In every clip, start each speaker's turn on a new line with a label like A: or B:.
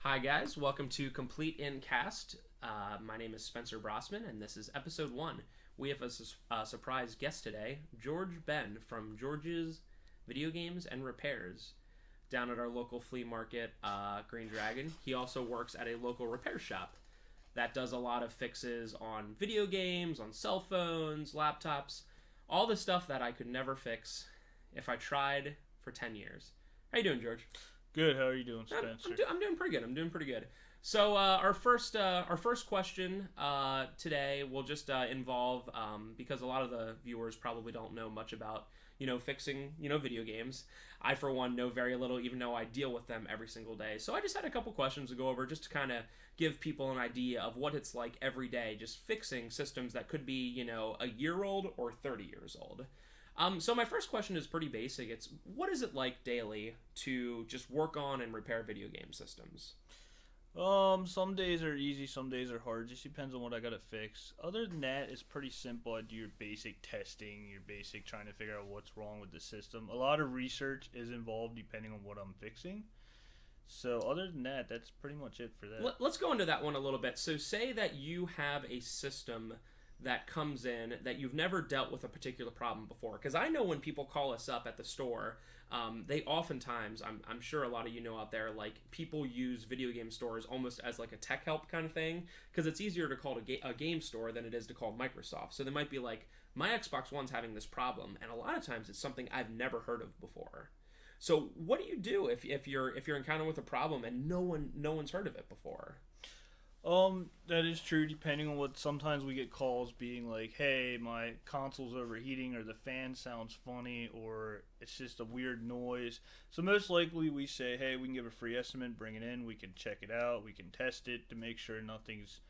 A: Hi guys, welcome to Complete in Cast. My name is Spencer Brossman, and this is episode 1. We have a surprise guest today, George Benn from George's Video Games and Repairs, down at our local flea market, Green Dragon. He also works at a local repair shop that does a lot of fixes on video games, on cell phones, laptops, all the stuff that I could never fix if I tried for 10 years. How you doing, George?
B: Good. How are you doing, Spencer?
A: I'm doing pretty good. So our first question today will just involve because a lot of the viewers probably don't know much about fixing video games. I for one know very little, even though I deal with them every single day. So I just had a couple questions to go over just to kind of give people an idea of what it's like every day just fixing systems that could be a year old or 30 years old. So my first question is pretty basic. It's what is it like daily to just work on and repair video game systems?
B: Some days are easy, some days are hard. Just depends on what I gotta fix. Other than that, it's pretty simple. I do your basic testing, your basic trying to figure out what's wrong with the system. A lot of research is involved depending on what I'm fixing. So other than that, that's pretty much it for that.
A: Let's go into that one a little bit. So say that you have a system that comes in that you've never dealt with a particular problem before, because I know when people call us up at the store, they oftentimes, I'm sure a lot of out there, like people use video game stores almost as like a tech help kind of thing, because it's easier to call a game store than it is to call Microsoft. So they might be like, my Xbox One's having this problem, and a lot of times it's something I've never heard of before. So what do you do if you're encountering with a problem and no one's heard of it before?
B: That is true, depending on what. Sometimes we get calls being like, hey, my console's overheating, or the fan sounds funny, or it's just a weird noise. So most likely we say, hey, we can give a free estimate, bring it in, we can check it out, we can test it to make sure nothing's,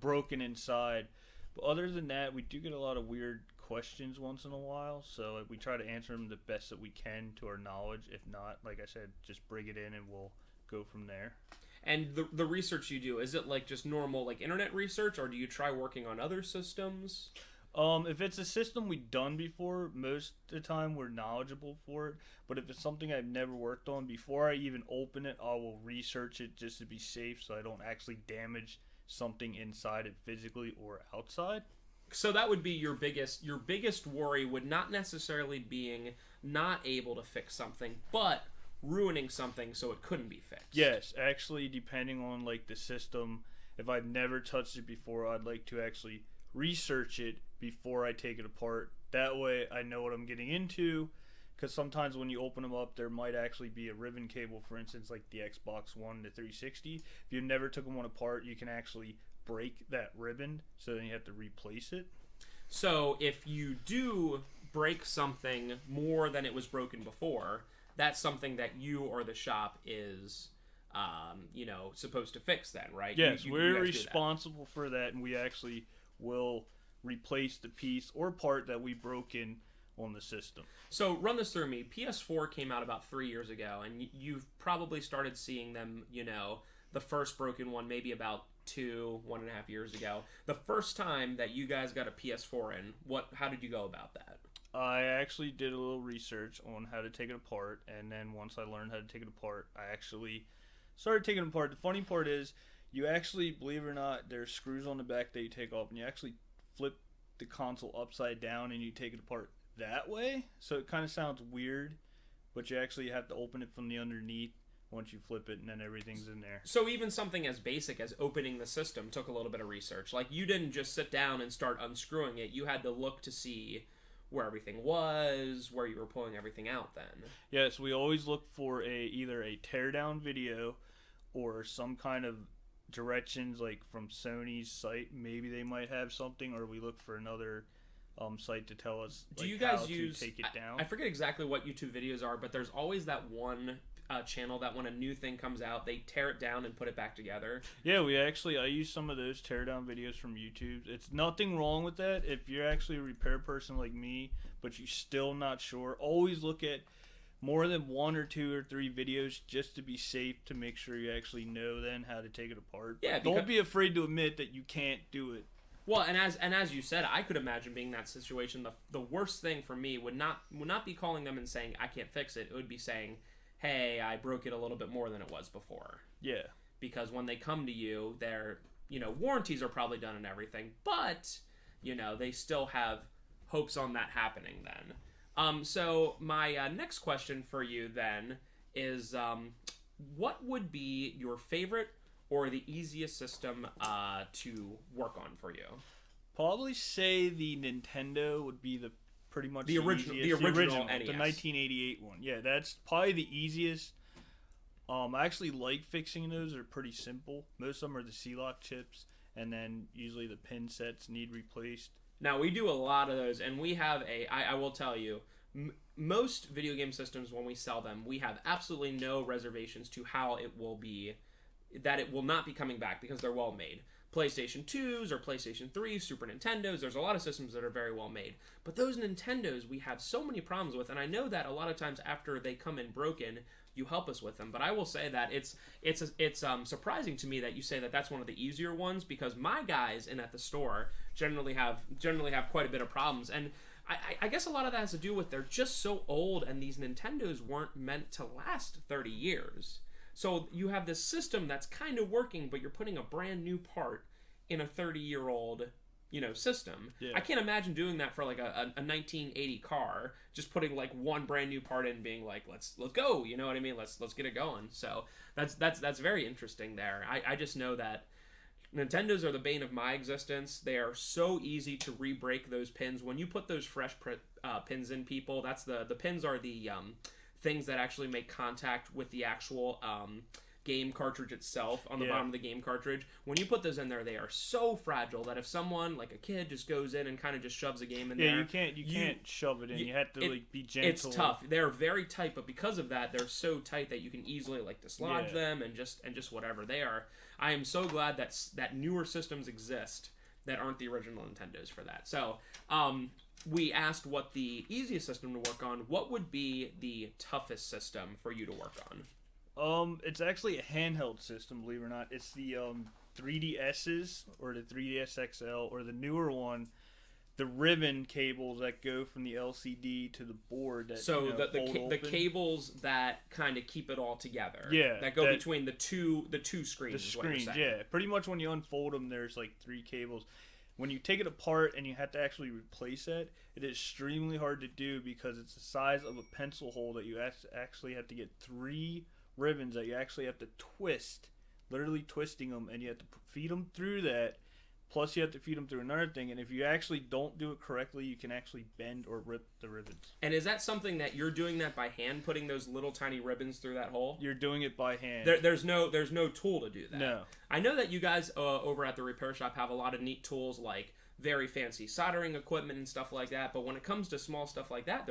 B: broken inside. But other than that, we do get a lot of weird questions once in a while, so we try to answer them the best that we can to our knowledge. If not, like I said, just bring it in and we'll go from there.
A: And the research you do, is it like just normal like internet research, or do you try working on other systems?
B: If it's a system we've done before, most of the time we're knowledgeable for it. But if it's something I've never worked on, before I even open it, I will research it just to be safe so I don't actually damage something inside it physically or outside.
A: So that would be your biggest worry would not necessarily being not able to fix something, but ruining something so it couldn't be fixed.
B: Yes, actually, depending on like the system, if I've never touched it before, I'd like to actually research it before I take it apart. That way I know what I'm getting into, because sometimes when you open them up, there might actually be a ribbon cable, for instance, like the Xbox One to 360. If you never took one apart, you can actually break that ribbon, so then you have to replace it.
A: So if you do break something more than it was broken before, that's something that you or the shop is, supposed to fix then, right?
B: Yes, we're responsible for that, and we actually will replace the piece or part that we broke in on the system.
A: So run this through me. PS4 came out about 3 years ago, and you've probably started seeing them, the first broken one maybe about 1.5 years ago. The first time that you guys got a PS4 in, how did you go about that?
B: I actually did a little research on how to take it apart, and then once I learned how to take it apart, I actually started taking it apart. The funny part is, you actually, believe it or not, there's screws on the back that you take off, and you actually flip the console upside down and you take it apart that way. So it kind of sounds weird, but you actually have to open it from the underneath once you flip it, and then everything's in there.
A: So even something as basic as opening the system took a little bit of research. Like, you didn't just sit down and start unscrewing it. You had to look to see where everything was, where you were pulling everything out then.
B: Yes, we always look for either a teardown video or some kind of directions, like from Sony's site. Maybe they might have something, or we look for another site to tell us
A: Do you guys
B: how
A: use,
B: to take it down.
A: I forget exactly what YouTube videos are, but there's always that one channel that when a new thing comes out, they tear it down and put it back together.
B: Yeah, I use some of those teardown videos from YouTube. It's nothing wrong with that. If you're actually a repair person like me, but you're still not sure, always look at more than 1 or 2 or 3 videos just to be safe, to make sure you actually know then how to take it apart.
A: Yeah,
B: don't be afraid to admit that you can't do it.
A: Well, and as you said, I could imagine being in that situation. The worst thing for me would not be calling them and saying I can't fix it. It would be saying, hey, I broke it a little bit more than it was before.
B: Yeah.
A: because when they come to you, their warranties are probably done and everything, but they still have hopes on that happening then. So my next question for you then is, what would be your favorite or the easiest system to work on for you?
B: Probably say the Nintendo would be pretty much
A: the original NES.
B: The 1988 one. Yeah, that's probably the easiest. I actually like fixing those. They're pretty simple. Most of them are the C-Lock chips, and then usually the pin sets need replaced.
A: Now, we do a lot of those, and we have I will tell you, most video game systems, when we sell them, we have absolutely no reservations to how it will be, that it will not be coming back because they're well made. PlayStation 2s or PlayStation 3s, Super Nintendos, there's a lot of systems that are very well made. But those Nintendos we have so many problems with, and I know that a lot of times after they come in broken, you help us with them. But I will say that it's surprising to me that you say that that's one of the easier ones, because my guys in at the store generally have quite a bit of problems. And I guess a lot of that has to do with they're just so old, and these Nintendos weren't meant to last 30 years. So you have this system that's kind of working, but you're putting a brand new part in a 30-year-old, system. Yeah. I can't imagine doing that for like a 1980 car, just putting like one brand new part in, and being like, let's go. You know what I mean? Let's get it going. So that's very interesting there. I just know that Nintendos are the bane of my existence. They are so easy to re-break those pins. When you put those fresh pins in, people, that's the pins are the things that actually make contact with the actual game cartridge itself on the bottom of the game cartridge. When you put those in there, they are so fragile that if someone, like a kid, just goes in and kind of just shoves a game in there,
B: you can't shove it in. You have to be gentle.
A: It's tough. They're very tight, but because of that, they're so tight that you can easily dislodge them and just whatever they are. I am so glad that newer systems exist that aren't the original Nintendos for that. So, we asked what the easiest system to work on. What would be the toughest system for you to work on?
B: It's actually a handheld system, believe it or not. It's the 3DS's or the 3DS XL or the newer one. The ribbon cables that go from the LCD to the board.
A: The cables that kind of keep it all together.
B: Yeah.
A: That go between the two screens.
B: The screens, yeah. Pretty much when you unfold them, there's like 3 cables. When you take it apart and you have to actually replace it, it is extremely hard to do because it's the size of a pencil hole that you actually have to get 3 ribbons that you actually have to twist, literally twisting them, and you have to feed them through that. Plus, you have to feed them through another thing, and if you actually don't do it correctly, you can actually bend or rip the ribbons.
A: And is that something that you're doing that by hand, putting those little tiny ribbons through that hole?
B: You're doing it by hand.
A: There's no tool to do that.
B: No. I
A: know that you guys over at the repair shop have a lot of neat tools, like very fancy soldering equipment and stuff like that, but when it comes to small stuff like that,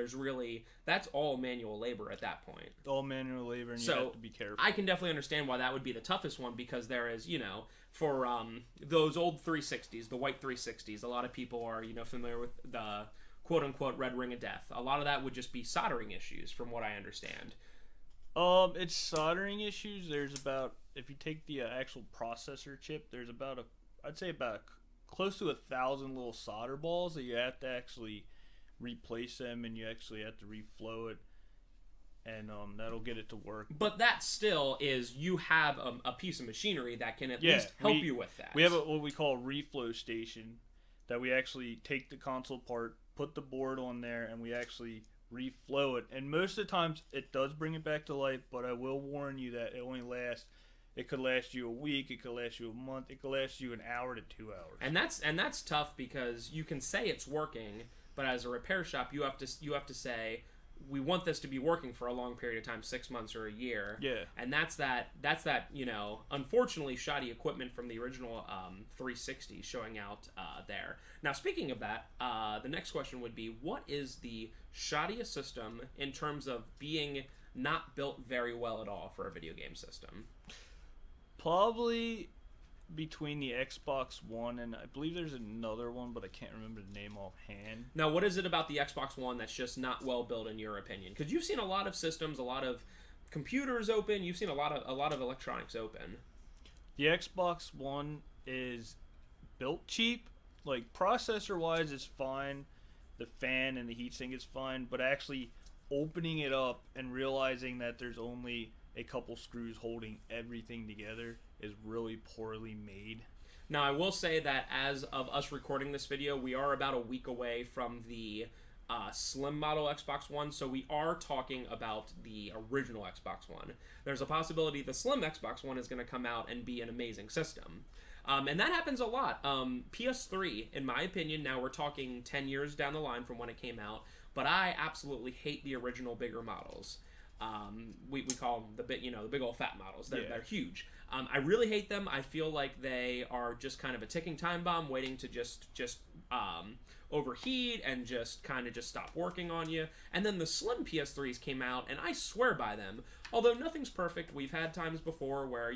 A: that's all manual labor at that point.
B: All manual labor, and you have to be careful.
A: I can definitely understand why that would be the toughest one, because there is, for those old 360s, the white 360s, a lot of people are, familiar with the quote-unquote red ring of death. A lot of that would just be soldering issues, from what I understand.
B: It's soldering issues. There's about, if you take the actual processor chip, there's about close to 1,000 little solder balls that you have to actually replace them, and you actually have to reflow it, and that'll get it to work.
A: But that still is, you have a piece of machinery that can at least help you with that.
B: We have what we call a reflow station that we actually take the console apart, put the board on there, and we actually reflow it. And most of the times it does bring it back to life, but I will warn you that it could last you a week, it could last you a month, it could last you an hour to 2 hours.
A: And that's tough, because you can say it's working, but as a repair shop, you have to say, we want this to be working for a long period of time, 6 months or a year.
B: Yeah.
A: And that's that unfortunately shoddy equipment from the original 360 showing out there. Now, speaking of that, the next question would be, what is the shoddiest system in terms of being not built very well at all for a video game system?
B: Probably between the Xbox One and I believe there's another one, but I can't remember the name offhand.
A: Now, what is it about the Xbox One that's just not well built in your opinion? Because you've seen a lot of systems, a lot of computers open. You've seen a lot of electronics open.
B: The Xbox One is built cheap. Like, processor-wise, it's fine. The fan and the heatsink is fine, but actually opening it up and realizing that there's only a couple screws holding everything together is really poorly made.
A: Now, I will say that as of us recording this video, we are about a week away from the slim model Xbox One, so we are talking about the original Xbox One. There's a possibility the slim Xbox One is going to come out and be an amazing system. And that happens a lot. PS3, in my opinion, now we're talking 10 years down the line from when it came out, but I absolutely hate the original bigger models. We call them the big old fat models. They're huge. I really hate them. I feel like they are just kind of a ticking time bomb waiting to just overheat and just kind of just stop working on you. And then the slim PS3s came out, and I swear by them. Although nothing's perfect, we've had times before where,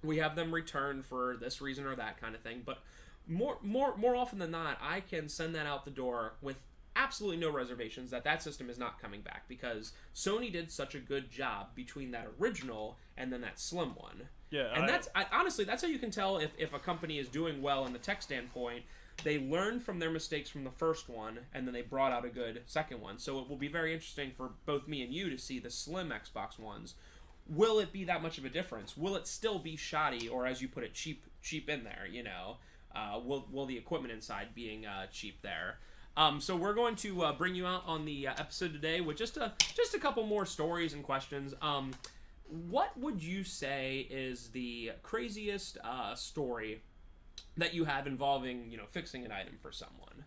A: we have them returned for this reason or that kind of thing. But more often than not, I can send that out the door with absolutely no reservations that system is not coming back, because Sony did such a good job between that original and then that slim one.
B: Yeah,
A: and honestly, that's how you can tell if a company is doing well in the tech standpoint. They learned from their mistakes from the first one, and then they brought out a good second one. So it will be very interesting for both me and you to see the slim Xbox Ones. Will it be that much of a difference? Will it still be shoddy, or as you put it, cheap in there? Will the equipment inside being cheap there? So we're going to bring you out on the episode today with just a couple more stories and questions. What would you say is the craziest story that you have involving, fixing an item for someone?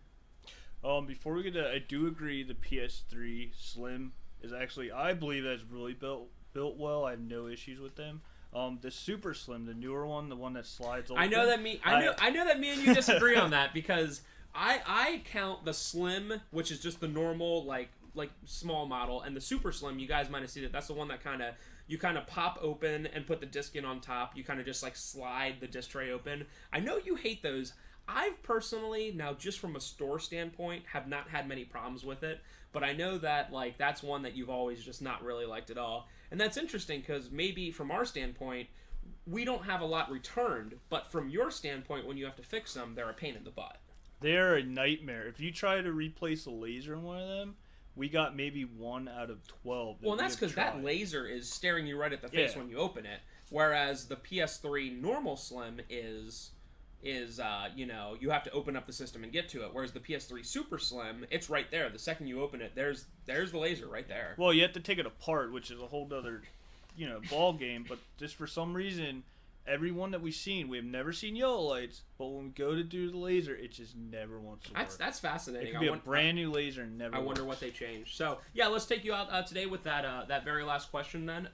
B: Before we get to, I do agree the PS3 Slim is actually, I believe that's really built well. I have no issues with them. The Super Slim, the newer one, the one that slides open.
A: I know that me and you disagree on that, because I count the Slim, which is just the normal like small model, and the Super Slim, you guys might have seen it. That's the one that you kind of pop open and put the disc in on top. You kind of just slide the disc tray open. I know you hate those. I've personally, now just from a store standpoint, have not had many problems with it, but I know that that's one that you've always just not really liked at all. And that's interesting, because maybe from our standpoint, we don't have a lot returned, but from your standpoint, when you have to fix them, they're a pain in the butt.
B: They're a nightmare. If you try to replace a laser in one of them, we got maybe 1 out of 12.
A: Well, and that's because that laser is staring you right at the face when you open it, whereas the PS3 normal Slim is you have to open up the system and get to it, whereas the PS3 Super Slim, it's right there. The second you open it, there's the laser right there.
B: Well, you have to take it apart, which is a whole other ball game, but just for some reason, every one that we've seen, we have never seen yellow lights, but when we go to do the laser, it just never wants to work.
A: That's fascinating.
B: It could be a brand new laser and never
A: I wonder what they changed. So, yeah, let's take you out today with that very last question then.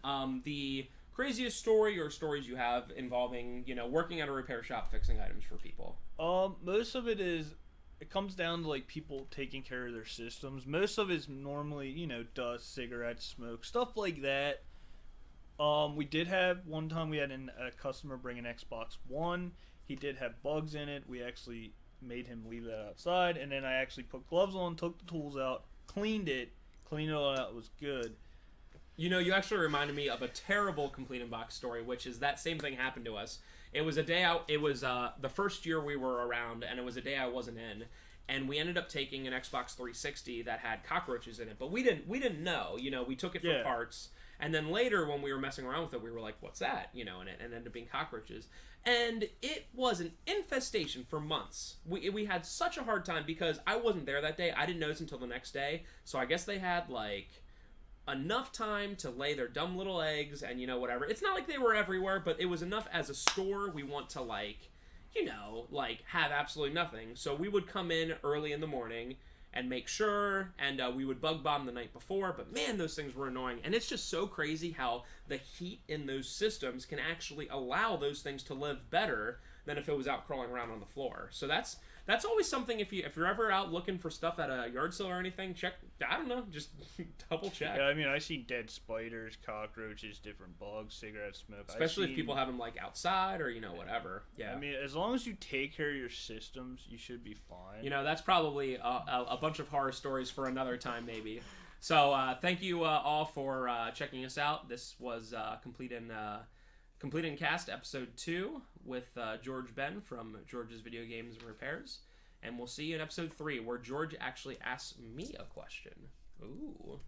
A: The craziest story or stories you have involving, working at a repair shop fixing items for people.
B: Most of it comes down to people taking care of their systems. Most of it's normally, dust, cigarettes, smoke, stuff like that. We did have one time we had a customer bring an Xbox One. He did have bugs in it. We actually made him leave that outside, and then I actually put gloves on, took the tools out, cleaned it all out. It was good.
A: You actually reminded me of a terrible Complete in Box story, which is that same thing happened to us. It was a day out. It was the first year we were around, and it was a day I wasn't in. And we ended up taking an Xbox 360 that had cockroaches in it, but we didn't know. We took it for parts. And then later, when we were messing around with it, we were like, what's that? And it ended up being cockroaches. And it was an infestation for months. We had such a hard time because I wasn't there that day. I didn't notice until the next day. So I guess they had, enough time to lay their dumb little eggs and, whatever. It's not like they were everywhere, but it was enough as a store. We want to, have absolutely nothing. So we would come in early in the morning and make sure, and we would bug bomb the night before, but man, those things were annoying. And it's just so crazy how the heat in those systems can actually allow those things to live better than if it was out crawling around on the floor. So that's always something, if you're ever out looking for stuff at a yard sale or anything, check, I don't know, just double check.
B: Yeah, I see dead spiders, cockroaches, different bugs, cigarette smoke.
A: Especially if people have them outside or, whatever. Yeah.
B: As long as you take care of your systems, you should be fine.
A: That's probably a bunch of horror stories for another time, maybe. So thank you all for checking us out. This was Complete in Cast episode 2 with George Benn from George's Video Games and Repairs. And we'll see you in episode 3, where George actually asks me a question. Ooh.